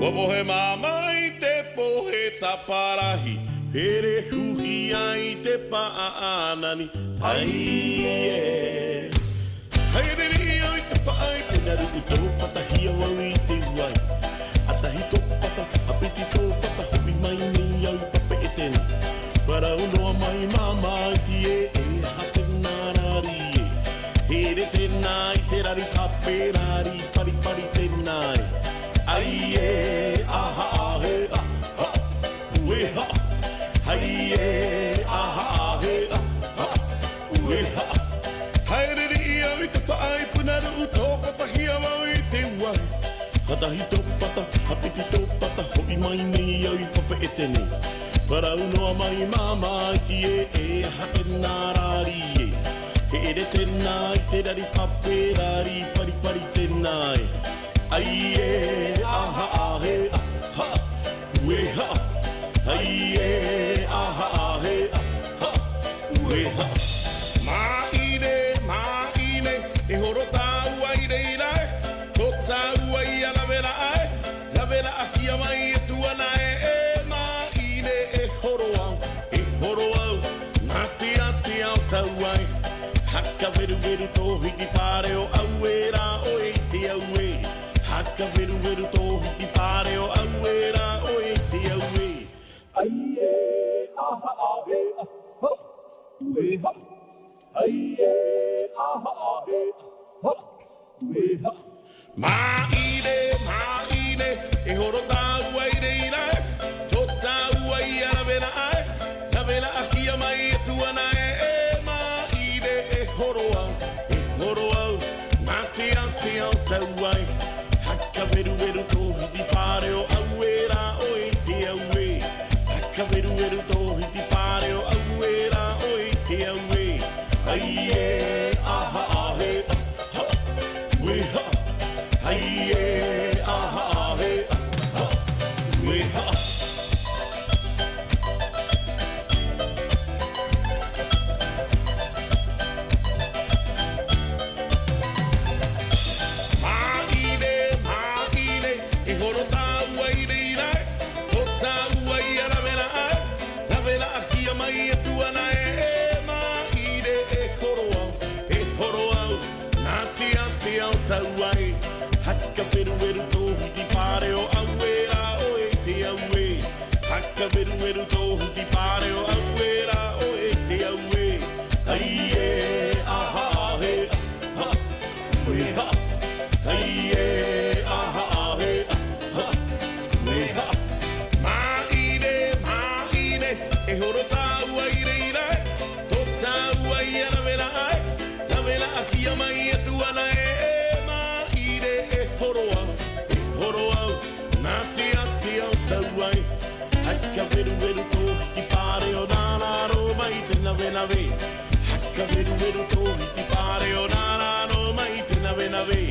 Wapohe mama I te pohe taparahi, pere huhi ai te paanani. Ai e hai riri ai te paai, te naru uto patahia wau I te wai. Atahi tō pata, apiti tō pata, hobi mai nei au pape e tēnei. Para unoa mai mama I ti e hate nārari e. Here tēnai, te rari pape rari, pari pari tēnai. Ai e, aha ahe, aha, ue ha. Ai e, aha ahe, aha, ue ha. Haere ri au I te whaai, punaru u tō patahia wau I te wai. Hatahi tō pata, hapiti tō pata, hoi mai nei au I papa e tēnei. Para unoa mai mama I ti e hate nārari e. Here tēnai, te rari pape rari, pari pari tēnai. Ai e, aha ahe, aha, ue ha. Ai e, aha ahe, aha, ue ha. Maine, e horo tāu ai reirai. Tō tāu ai a la vera akia mai e tuana e maine e horo au. Nā te au tau ai. Haka veru veru tō hiki pāre o au e rā o e te au e. Haka veru veru tō hiki pāre o au e rā o e te au e. Ai e, aha ahe, aha, ue ha. Ai e, aha ahe, aha, ue ha. Maine, e horo tāu ai reirai. Tō tāu ai a la vera akia mai e tuana e maine e horo au. Nā te au tau ai. Haka veru veru tō hiti pāre o au e rā o e te au e. Haka veru veru tō hiti pāre o au e rā o e te au e. Ai e, aha ahe, aha, ue ha. Ai e, aha ahe, aha, ue ha. Maine, e horo tāu ai reirai. Tō tāu ai a la vera akia mai e tuana e maine e horo au. Nā te au tau ai. Haka veru veru tō hiti pāre o au e rā o e te au e. Haka veru veru tō hiti pāre o au e rā o e te au e. Ai e, aha ahe, aha, ue ha. Ai e, aha ahe, aha, ue ha. Maine, e horo tāu ai reirai. Tō tāu ai a la vera akia mai e tuana e. Horo au, nā te au tau ai. Haka veru veru tō hiki pāre o nā rāro mai te nawe. Haka veru veru tō hiki pāre o nā rāro mai te nawe.